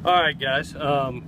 All right, guys.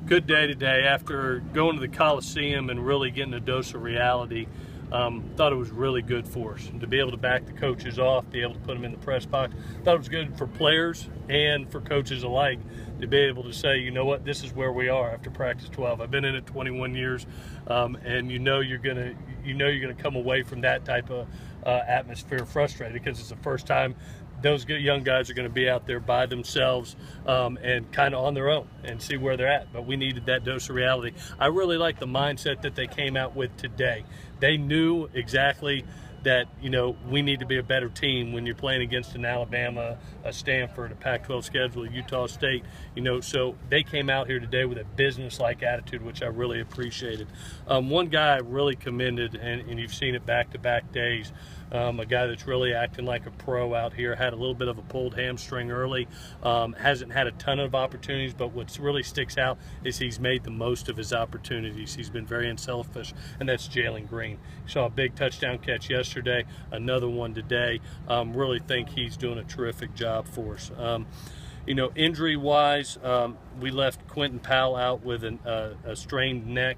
Good day today. After going to the Coliseum and really getting a dose of reality, thought it was really good for us. And to be able to back the coaches off, be able to put them in the press box, thought it was good for players and for coaches alike to be able to say, you know what, this is where we are after practice 12. I've been in it 21 years, and you know you're gonna come away from that type of atmosphere frustrated because it's the first time those young guys are going to be out there by themselves and kind of on their own and see where they're at. But we needed that dose of reality. I really like the mindset that they came out with today. They knew exactly that, you know, we need to be a better team when you're playing against an Alabama, a Stanford, a Pac-12 schedule, a Utah State, you know, so they came out here today with a business-like attitude, which I really appreciated. One guy I really commended, and you've seen it back-to-back days, a guy that's really acting like a pro out here, had a little bit of a pulled hamstring early, hasn't had a ton of opportunities, but what really sticks out is he's made the most of his opportunities. He's been very unselfish, and that's Jalen Green. He saw a big touchdown catch yesterday, another one today. Really think he's doing a terrific job for us. You know, injury-wise, we left Quentin Powell out with a strained neck.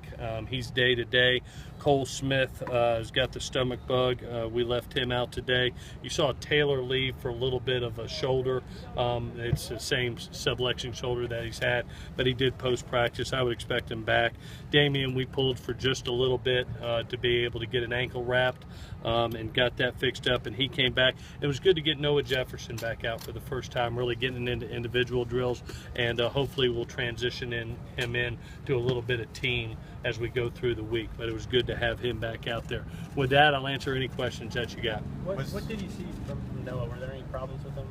He's day-to-day. Cole Smith has got the stomach bug. We left him out today. You saw Taylor leave for a little bit of a shoulder. It's the same subluxing shoulder that he's had, but he did post-practice. I would expect him back. Damian, we pulled for just a little bit to be able to get an ankle wrapped and got that fixed up, and he came back. It was good to get Noah Jefferson back out for the first time, really getting into individual drills, and hopefully we'll transition him in to a little bit of team as we go through the week. But it was good to have him back out there. With that, I'll answer any questions that you got. What did you see from Noah? Were there any problems with him?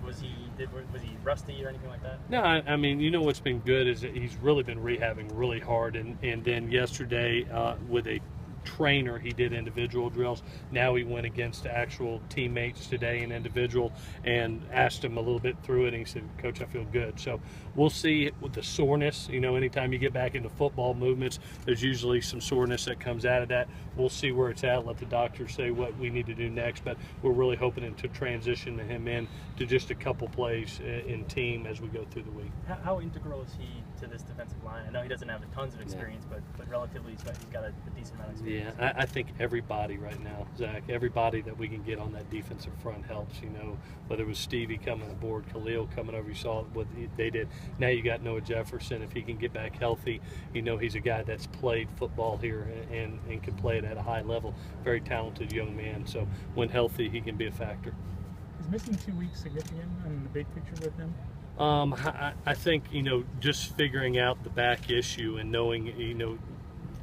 Was he rusty or anything like that? No, I mean, you know what's been good is that he's really been rehabbing really hard, and then yesterday with a trainer he did individual drills. Now he went against actual teammates today in individual and asked him a little bit through it, and he said, Coach, I feel good. So we'll see with the soreness. You know, anytime you get back into football movements, there's usually some soreness that comes out of that. We'll see where it's at, let the doctors say what we need to do next, but we're really hoping to transition him in to just a couple plays in team as we go through the week. How integral is he to this defensive line? I know he doesn't have tons of experience, but relatively he's got a decent amount of experience. Yeah, I think everybody right now, Zach, everybody that we can get on that defensive front helps, you know, whether it was Stevie coming aboard, Khalil coming over, you saw what they did. Now you got Noah Jefferson. If he can get back healthy, you know he's a guy that's played football here and can play it at a high level. Very talented young man. So when healthy, he can be a factor. Is missing 2 weeks significant in the big picture with him? I think, you know, just figuring out the back issue and knowing, you know,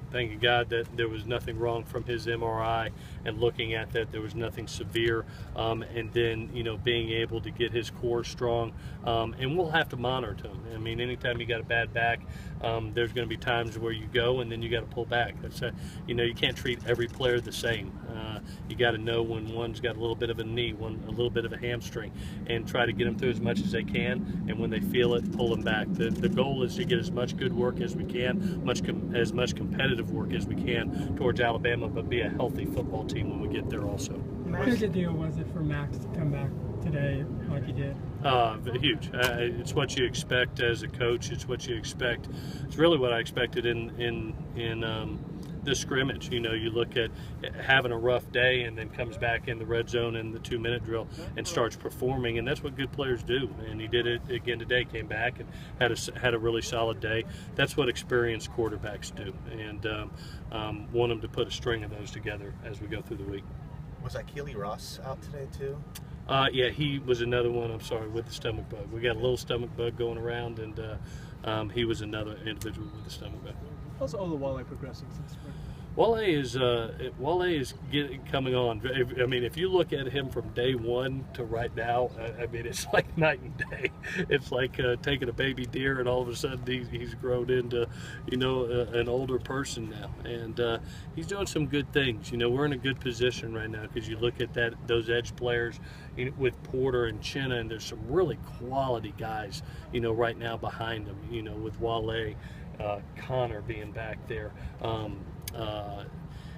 thank God that there was nothing wrong from his MRI, and looking at that there was nothing severe, and then, you know, being able to get his core strong, and we'll have to monitor him. I mean, anytime you got a bad back, there's going to be times where you go and then you got to pull back. That's you know, you can't treat every player the same. You got to know when one's got a little bit of a knee, one a little bit of a hamstring, and try to get them through as much as they can, and when they feel it, pull them back. The goal is to get as much good work as we can, as much competitive work as we can towards Alabama, but be a healthy football team when we get there also. How big a deal was it for Max to come back today like he did? Huge. It's what you expect as a coach. It's what you expect. It's really what I expected in the scrimmage. You know, you look at having a rough day and then comes back in the red zone in the 2-minute drill and starts performing, and that's what good players do. And he did it again today, came back and had a really solid day. That's what experienced quarterbacks do, and want them to put a string of those together as we go through the week. Was Akili Ross out today too? Yeah, he was another one, I'm sorry, with the stomach bug. We got a little stomach bug going around, and he was another individual with the stomach bug. How's Wale progressing since spring? Wale is coming on. I mean, if you look at him from day one to right now, I mean, it's like night and day. It's like taking a baby deer and all of a sudden he's grown into, you know, an older person now. And he's doing some good things. You know, we're in a good position right now because you look at those edge players, you know, with Porter and Chenna, and there's some really quality guys, you know, right now behind them, you know, with Wale, Connor being back there.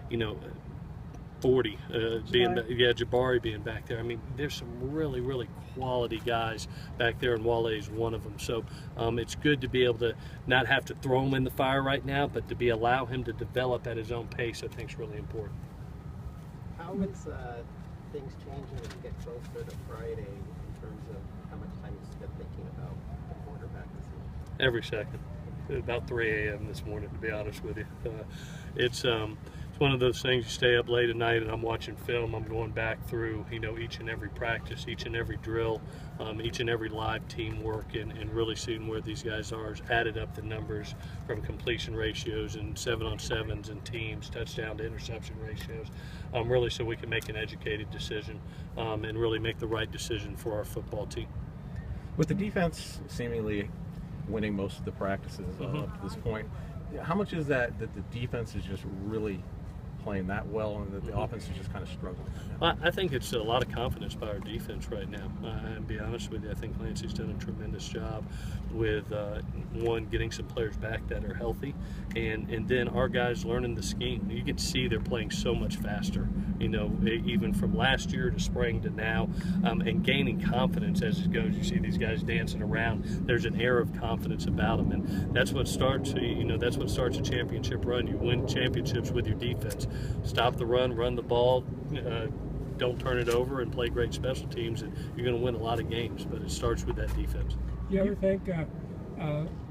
You know, 40 Jabari being back there. I mean, there's some really, really quality guys back there, and Wale is one of them. So it's good to be able to not have to throw him in the fire right now, but to allow him to develop at his own pace, I think is really important. How is things changing as you get closer to Friday in terms of how much time you spend thinking about the quarterback this year? Every second. About 3 a.m. this morning, to be honest with you. It's one of those things, you stay up late at night and I'm watching film. I'm going back through, each and every practice, each and every drill, each and every live teamwork, and really seeing where these guys are. Added up the numbers from completion ratios and 7-on-7s and teams, touchdown to interception ratios, really so we can make an educated decision and really make the right decision for our football team. With the defense seemingly winning most of the practices up to this point, how much is that the defense is just really playing that well and that the offense is just kind of struggling? Well, I think it's a lot of confidence by our defense right now. And be honest with you, I think Clancy's done a tremendous job with one, getting some players back that are healthy, and then our guys learning the scheme. You can see they're playing so much faster, even from last year to spring to now, and gaining confidence as it goes. You see these guys dancing around. There's an air of confidence about them, and that's what starts. That's what starts a championship run. You win championships with your defense. Stop the run the ball, don't turn it over, and play great special teams, and you're going to win a lot of games. But it starts with that defense. Do you ever think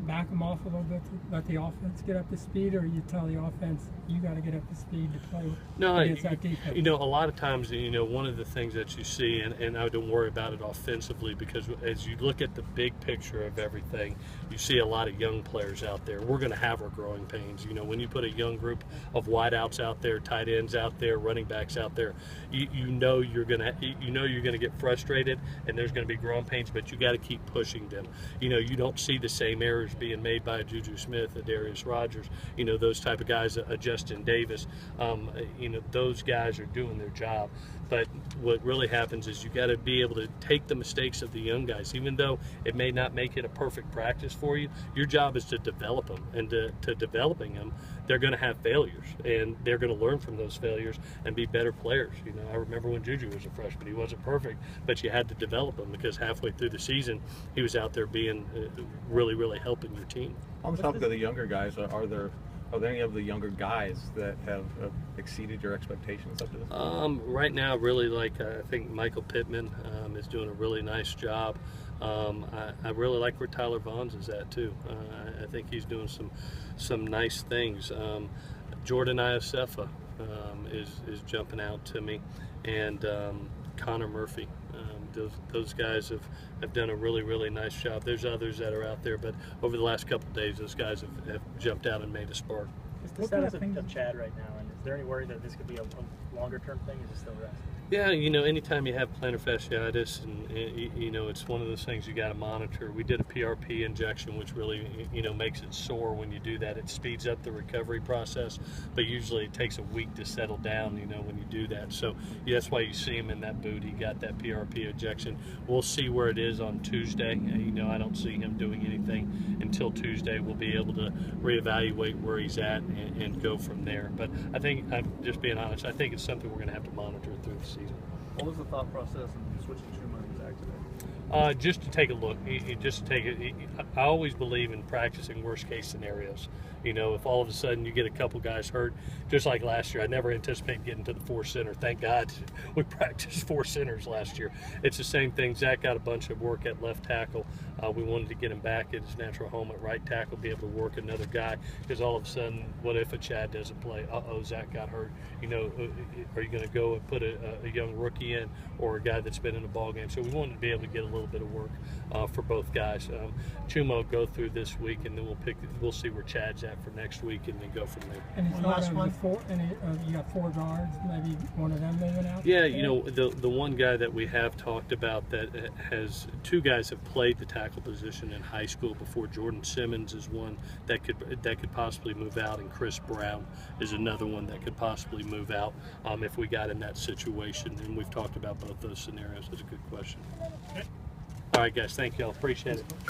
back them off a little bit, let the offense get up to speed, or you tell the offense you got to get up to speed to play against that defense? A lot of times, one of the things that you see, and I don't worry about it offensively, because as you look at the big picture of everything, you see a lot of young players out there. We're going to have our growing pains. When you put a young group of wideouts out there, tight ends out there, running backs out there, you're going to get frustrated, and there's going to be growing pains, but you got to keep pushing them. You don't see the same errors being made by a Juju Smith, a Darius Rogers, those type of guys, a Justin Davis. Those guys are doing their job. But what really happens is you got to be able to take the mistakes of the young guys, even though it may not make it a perfect practice for you. Your job is to develop them, and to developing them, they're going to have failures, and they're going to learn from those failures and be better players. I remember when Juju was a freshman, he wasn't perfect, but you had to develop him, because halfway through the season, he was out there being really, really helping your team. On the topic of the younger guys, are there any of the younger guys that have exceeded your expectations up to this point? Right now, really, I think Michael Pittman is doing a really nice job. I really like where Tyler Vaughns is at too. I think he's doing some nice things. Jordan Iosefa is jumping out to me, and Connor Murphy. Those guys have done a really, really nice job. There's others that are out there, but over the last couple of days, those guys have jumped out and made a spark. What's the status of Chad right now, and is there any worry that this could be a longer-term thing, or is it still rest? Yeah, anytime you have plantar fasciitis, and it's one of those things you got to monitor. We did a PRP injection, which really, makes it sore when you do that. It speeds up the recovery process, but usually it takes a week to settle down, when you do that. So that's why you see him in that boot. He got that PRP injection. We'll see where it is on Tuesday. I don't see him doing anything until Tuesday. We'll be able to reevaluate where he's at and go from there. But I think, I'm just being honest, I think it's something we're going to have to monitor through the season. What was the thought process in switching Schumann and Zach today? Just to take a look. I always believe in practicing worst case scenarios. If all of a sudden you get a couple guys hurt, just like last year, I never anticipated getting to the 4 center. Thank God we practiced 4 centers last year. It's the same thing. Zach got a bunch of work at left tackle. We wanted to get him back at his natural home at right tackle, be able to work another guy, because all of a sudden, what if a Chad doesn't play? Zach got hurt. Are you going to go and put a young rookie in, or a guy that's been in a ball game? So we wanted to be able to get a little bit of work for both guys. Chuma will go through this week, and then we'll see where Chad's at for next week, and then go from there. And it's not you got 4 guards, maybe one of them moving out? Yeah, the one guy that we have talked about that has 2 guys have played the tackle position in high school before. Jordan Simmons is one that could possibly move out, and Chris Brown is another one that could possibly move out if we got in that situation. And we've talked about both those scenarios. That's a good question. Okay. All right, guys. Thank y'all. Appreciate it.